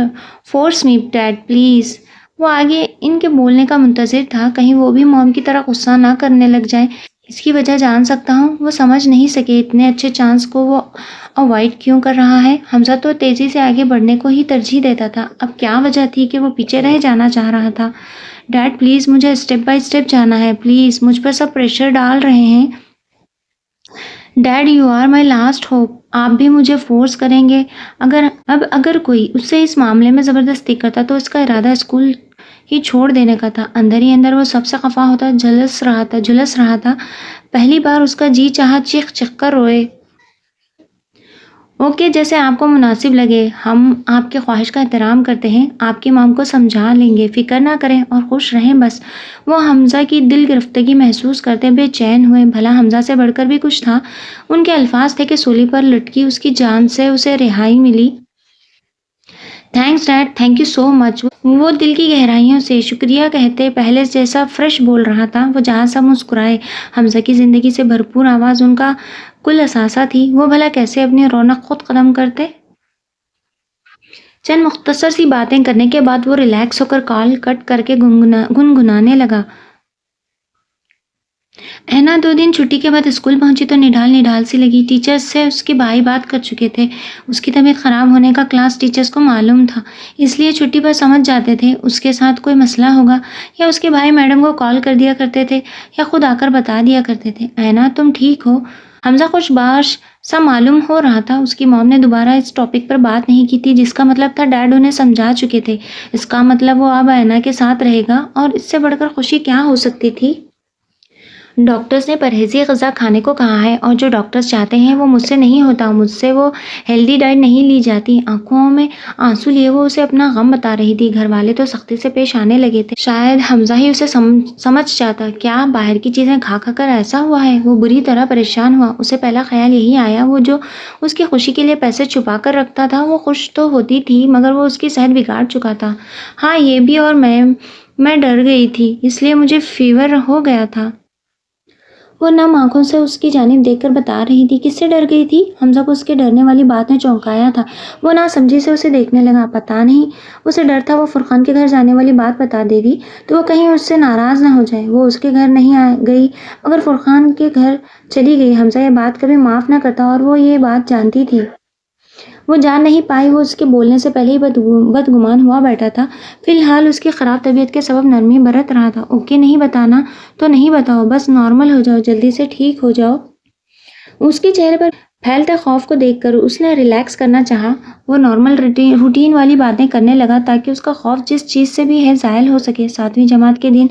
S1: force me dad please. وہ آگے ان کے بولنے کا منتظر تھا، کہیں وہ بھی موم کی طرح غصہ نہ کرنے لگ جائیں۔ اس کی وجہ جان سکتا ہوں؟ وہ سمجھ نہیں سکے اتنے اچھے چانس کو وہ اوائڈ کیوں کر رہا ہے۔ حمزہ تو تیزی سے آگے بڑھنے کو ہی ترجیح دیتا تھا، اب کیا وجہ تھی کہ وہ پیچھے رہ جانا چاہ رہا تھا؟ ڈیڈ پلیز، مجھے اسٹیپ بائی اسٹیپ جانا ہے، پلیز، مجھ پر سب پریشر ڈال رہے ہیں۔ Dad you are my last hope, آپ بھی مجھے فورس کریں گے؟ اگر کوئی اس سے اس معاملے میں زبردستی کرتا تو اس کا ارادہ اسکول ہی چھوڑ دینے کا تھا۔ اندر ہی اندر وہ سب سے خفا ہوتا جھلس رہا تھا۔ پہلی بار اس کا جی چاہا چیخ چیخ کر روئے۔ اوکے، جیسے آپ کو مناسب لگے، ہم آپ کی خواہش کا احترام کرتے ہیں، آپ کی مام کو سمجھا لیں گے، فکر نہ کریں اور خوش رہیں بس۔ وہ حمزہ کی دل گرفتگی محسوس کرتے بے چین ہوئے، بھلا حمزہ سے بڑھ کر بھی کچھ تھا۔ ان کے الفاظ تھے کہ سولی پر لٹکی اس کی جان سے اسے رہائی ملی۔ Thanks dad, thank you so much. وہ دل کی گہرائیوں سے شکریہ کہتے پہلے جیسا فریش بول رہا تھا۔ وہ جہاں سب مسکرائے، حمزہ کی زندگی سے بھرپور آواز ان کا کل اثاثہ تھی۔ وہ بھلا کیسے اپنی رونق خود ختم کرتے؟ چند مختصر سی باتیں کرنے کے بعد وہ ریلیکس ہو کر کال کٹ کر کے گنگنانے لگا۔ اینا 2 دن چھٹی کے بعد اسکول پہنچی تو نڈال سی لگی۔ ٹیچرز سے اس کے بھائی بات کر چکے تھے، اس کی طبیعت خراب ہونے کا کلاس ٹیچرز کو معلوم تھا، اس لیے چھٹی پر سمجھ جاتے تھے اس کے ساتھ کوئی مسئلہ ہوگا، یا اس کے بھائی میڈم کو کال کر دیا کرتے تھے یا خود آ کر بتا دیا کرتے تھے۔ اینا تم ٹھیک ہو؟ حمزہ خوش باش سا معلوم ہو رہا تھا۔ اس کی موم نے دوبارہ اس ٹاپک پر بات نہیں کی تھی، جس کا مطلب تھا ڈیڈ انہیں سمجھا چکے تھے۔ اس کا مطلب وہ اب اینا کے ساتھ رہے گا، اور اس سے بڑھ کر خوشی کیا ہو سکتی تھی؟ ڈاکٹرز نے پرہیزی غذا کھانے کو کہا ہے، اور جو ڈاکٹرز چاہتے ہیں وہ مجھ سے نہیں ہوتا، مجھ سے وہ ہیلدی ڈائٹ نہیں لی جاتی۔ آنکھوں میں آنسو لیے وہ اسے اپنا غم بتا رہی تھی۔ گھر والے تو سختی سے پیش آنے لگے تھے، شاید حمزہ ہی اسے سمجھ جاتا۔ کیا باہر کی چیزیں کھا کر ایسا ہوا ہے؟ وہ بری طرح پریشان ہوا۔ اسے پہلا خیال یہی آیا، وہ جو اس کی خوشی کے لیے پیسے چھپا کر رکھتا تھا، وہ خوش تو ہوتی تھی مگر وہ اس کی صحت بگاڑ چکا تھا۔ ہاں یہ بھی، اور میں ڈر گئی تھی، اس لیے مجھے فیور ہو گیا تھا۔ وہ نم آنکھوں سے اس کی جانب دیکھ کر بتا رہی تھی۔ کس سے ڈر گئی تھی؟ حمزہ کو اس کے ڈرنے والی بات نے چونکایا تھا۔ وہ نہ سمجھی سے اسے دیکھنے لگا۔ پتہ نہیں اسے ڈر تھا وہ فرقان کے گھر جانے والی بات بتا دے گی تو وہ کہیں اس سے ناراض نہ ہو جائے۔ وہ اس کے گھر نہیں گئی مگر فرقان کے گھر چلی گئی۔ حمزہ یہ بات کبھی معاف نہ کرتا اور وہ یہ بات جانتی تھی۔ وہ جان نہیں پائی، وہ اس کے بولنے سے پہلے ہی بدگمان ہوا بیٹھا تھا۔ فی الحال اس کی خراب طبیعت کے سبب نرمی برت رہا تھا۔ اوکے، نہیں بتانا تو نہیں بتاؤ، بس نارمل ہو جاؤ، جلدی سے ٹھیک ہو جاؤ۔ اس کے چہرے پر پھیلتے خوف کو دیکھ کر اس نے ریلیکس کرنا چاہا۔ وہ نارمل روٹین والی باتیں کرنے لگا تاکہ اس کا خوف جس چیز سے بھی ہے زائل ہو سکے۔ 7ویں جماعت کے دن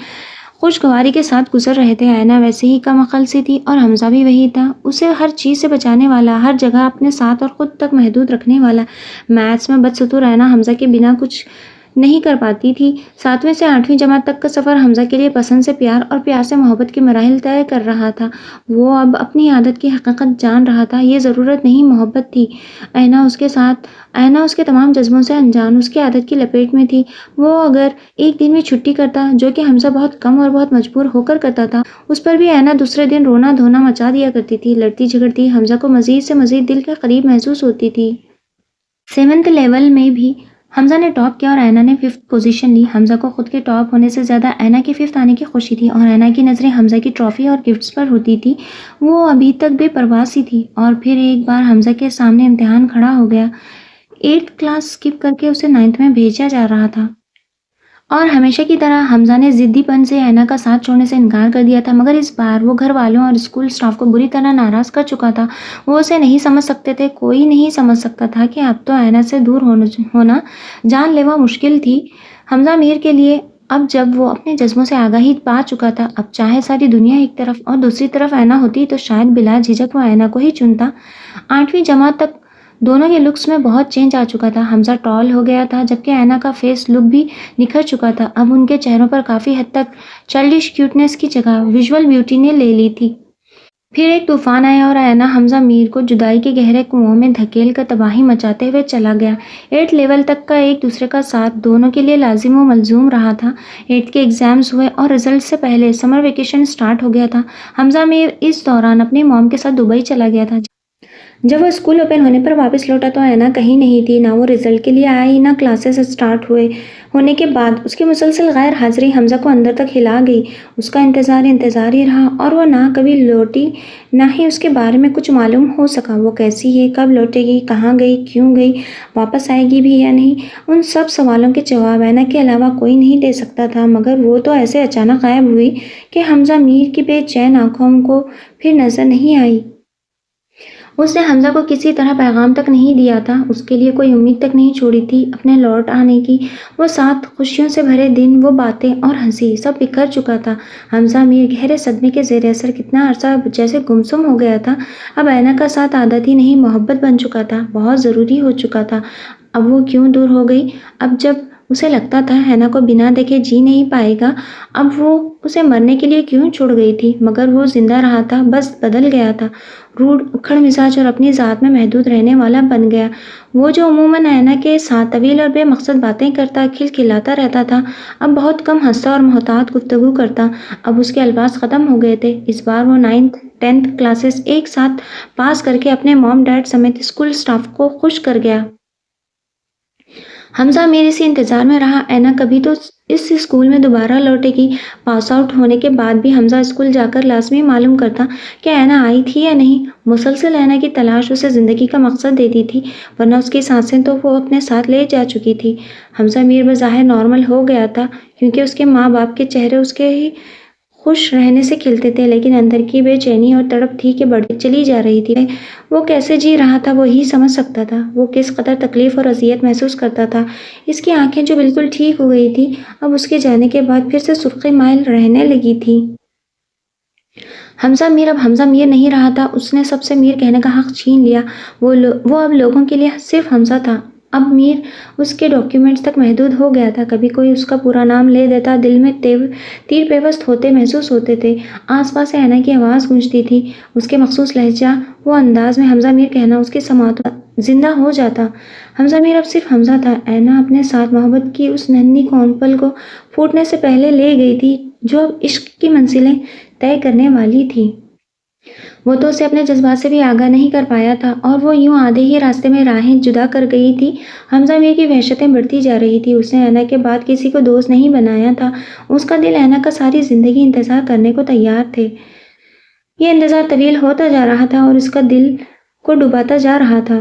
S1: خوشگواری کے ساتھ گزر رہے تھے۔ اینا ویسے ہی کم عقل سی تھی اور حمزہ بھی وہی تھا، اسے ہر چیز سے بچانے والا، ہر جگہ اپنے ساتھ اور خود تک محدود رکھنے والا۔ میتھس میں بدستور اینا حمزہ کے بنا کچھ نہیں کر پاتی تھی۔ 7ویں سے 8ویں جماعت تک کا سفر حمزہ کے لیے پسند سے پیار اور پیار سے محبت کے مراحل طے کر رہا تھا۔ وہ اب اپنی عادت کی حقیقت جان رہا تھا۔ یہ ضرورت نہیں، محبت تھی۔ آئینہ اس کے تمام جذبوں سے انجان اس کی عادت کی لپیٹ میں تھی۔ وہ اگر ایک دن بھی چھٹی کرتا، جو کہ حمزہ بہت کم اور بہت مجبور ہو کر کرتا تھا، اس پر بھی آئینہ دوسرے دن رونا دھونا مچا دیا کرتی تھی۔ لڑتی جھگڑتی حمزہ کو مزید سے مزید دل کے قریب محسوس ہوتی تھی۔ 7th لیول میں بھی حمزہ نے ٹاپ کیا اور آئینہ نے 5th پوزیشن لی۔ حمزہ کو خود کے ٹاپ ہونے سے زیادہ آئینہ کے 5th آنے کی خوشی تھی، اور آئینہ کی نظریں حمزہ کی ٹرافی اور گفٹس پر ہوتی تھی۔ وہ ابھی تک بے پرواہ سی تھی، اور پھر ایک بار حمزہ کے سامنے امتحان کھڑا ہو گیا۔ 8th کلاس اسکپ کر کے اسے 9th میں بھیجا جا رہا تھا، اور ہمیشہ کی طرح حمزہ نے ضدی پن سے آئینہ کا ساتھ چھوڑنے سے انکار کر دیا تھا، مگر اس بار وہ گھر والوں اور اسکول اسٹاف کو بری طرح ناراض کر چکا تھا۔ وہ اسے نہیں سمجھ سکتے تھے، کوئی نہیں سمجھ سکتا تھا کہ اب تو آئینہ سے دور ہونا جان لیوا مشکل تھی۔ حمزہ میر کے لیے اب جب وہ اپنے جذبوں سے آگاہی پا چکا تھا، اب چاہے ساری دنیا ایک طرف اور دوسری طرف آئینہ ہوتی تو شاید بلا جھجک وہ آئینہ کو ہی چنتا۔ 8ویں جماعت تک دونوں کے لکس میں بہت چینج آ چکا تھا۔ حمزہ ٹال ہو گیا تھا، جبکہ آئینہ کا فیس لک بھی نکھر چکا تھا۔ اب ان کے چہروں پر کافی حد تک چائلڈش کیوٹنس کی جگہ ویژول بیوٹی نے لے لی تھی۔ پھر ایک طوفان آیا اور آئینہ حمزہ میر کو جدائی کے گہرے کنویں میں دھکیل کر تباہی مچاتے ہوئے چلا گیا۔ 8 لیول تک کا ایک دوسرے کا ساتھ دونوں کے لیے لازم و ملزوم رہا تھا۔ 8 کے ایگزامز ہوئے اور رزلٹ سے پہلے سمر ویکیشن سٹارٹ ہو گیا تھا۔ حمزہ میر اس دوران اپنی موم کے ساتھ دبئی چلا گیا تھا۔ جب وہ اسکول اوپن ہونے پر واپس لوٹا تو آئینہ کہیں نہیں تھی، نہ وہ رزلٹ کے لیے آئی، نہ کلاسز سٹارٹ ہونے کے بعد اس کی مسلسل غیر حاضری حمزہ کو اندر تک ہلا گئی۔ اس کا انتظار ہی رہا، اور وہ نہ کبھی لوٹی، نہ ہی اس کے بارے میں کچھ معلوم ہو سکا۔ وہ کیسی ہے، کب لوٹے گی، کہاں گئی، کیوں گئی، واپس آئے گی بھی یا نہیں، ان سب سوالوں کے جواب آئینہ کے علاوہ کوئی نہیں دے سکتا تھا۔ مگر وہ تو ایسے اچانک غائب ہوئی کہ حمزہ میر کی بے چین آنکھوں کو پھر نظر نہیں آئی۔ اس نے حمزہ کو کسی طرح پیغام تک نہیں دیا تھا، اس کے لیے کوئی امید تک نہیں چھوڑی تھی اپنے لوٹ آنے کی۔ وہ ساتھ خوشیوں سے بھرے دن، وہ باتیں اور ہنسی، سب بکھر چکا تھا۔ حمزہ میر گہرے صدمے کے زیر اثر کتنا عرصہ جیسے گمسم ہو گیا تھا۔ اب آئینہ کا ساتھ عادت ہی نہیں، محبت بن چکا تھا، بہت ضروری ہو چکا تھا۔ اب وہ کیوں دور ہو گئی؟ اب جب اسے لگتا تھا آئینہ کو بنا دیکھے جی نہیں پائے گا، اب وہ اسے مرنے کے لیے کیوں چھوڑ گئی تھی؟ مگر وہ زندہ رہا تھا، بس بدل گیا تھا، روڈ، اکھڑ مزاج اور اپنی ذات میں محدود رہنے والا بن گیا۔ وہ جو عموماً آئینہ کے ساتھ طویل اور بے مقصد باتیں کرتا، کھلکھلاتا رہتا تھا، اب بہت کم ہنستا اور محتاط گفتگو کرتا۔ اب اس کے الفاظ ختم ہو گئے تھے۔ اس بار وہ 9th 10th کلاسز ایک ساتھ پاس کر کے اپنے موم ڈیڈ سمیت اسکول اسٹاف کو خوش کر گیا۔ حمزہ میر اسی انتظار میں رہا، آئینہ کبھی تو اس اسکول میں دوبارہ لوٹے گی۔ پاس آؤٹ ہونے کے بعد بھی حمزہ اسکول جا کر لازمی معلوم کرتا کہ آئینہ آئی تھی یا نہیں۔ مسلسل آئینہ کی تلاش اسے زندگی کا مقصد دیتی تھی، ورنہ اس کی سانسیں تو وہ اپنے ساتھ لے جا چکی تھی۔ حمزہ میر بظاہر نارمل ہو گیا تھا، کیونکہ اس کے ماں باپ کے چہرے اس کے ہی خوش رہنے سے کھلتے تھے، لیکن اندر کی بے چینی اور تڑپ تھی کہ بڑھتی چلی جا رہی تھی۔ وہ کیسے جی رہا تھا وہی سمجھ سکتا تھا، وہ کس قدر تکلیف اور اذیت محسوس کرتا تھا۔ اس کی آنکھیں جو بالکل ٹھیک ہو گئی تھی، اب اس کے جانے کے بعد پھر سے سرخی مائل رہنے لگی تھی۔ حمزہ میر اب حمزہ میر نہیں رہا تھا، اس نے سب سے میر کہنے کا حق چھین لیا۔ وہ اب لوگوں کے لیے صرف حمزہ تھا۔ اب میر اس کے ڈاکیومنٹس تک محدود ہو گیا تھا۔ کبھی کوئی اس کا پورا نام لے دیتا، دل میں تیر پیوست ہوتے محسوس ہوتے تھے۔ آس پاس سے آئینہ کی آواز گونجتی تھی، اس کے مخصوص لہجہ، وہ انداز میں حمزہ میر کہنا اس کی سماعتوں میں زندہ ہو جاتا۔ حمزہ میر اب صرف حمزہ تھا۔ آئینہ اپنے ساتھ محبت کی اس ننھی کون پل کو پھوٹنے سے پہلے لے گئی تھی، جو اب عشق کی منزلیں طے کرنے والی تھی۔ وہ تو اسے اپنے جذبات سے بھی آگاہ نہیں کر پایا تھا، اور وہ یوں آدھے ہی راستے میں راہیں جدا کر گئی تھی۔ حمزہ میر کی وحشتیں بڑھتی جا رہی تھی۔ اس نے آئینہ کے بعد کسی کو دوست نہیں بنایا تھا۔ اس کا دل آئینہ کا ساری زندگی انتظار کرنے کو تیار تھے۔ یہ انتظار طویل ہوتا جا رہا تھا اور اس کا دل کو ڈباتا جا رہا تھا۔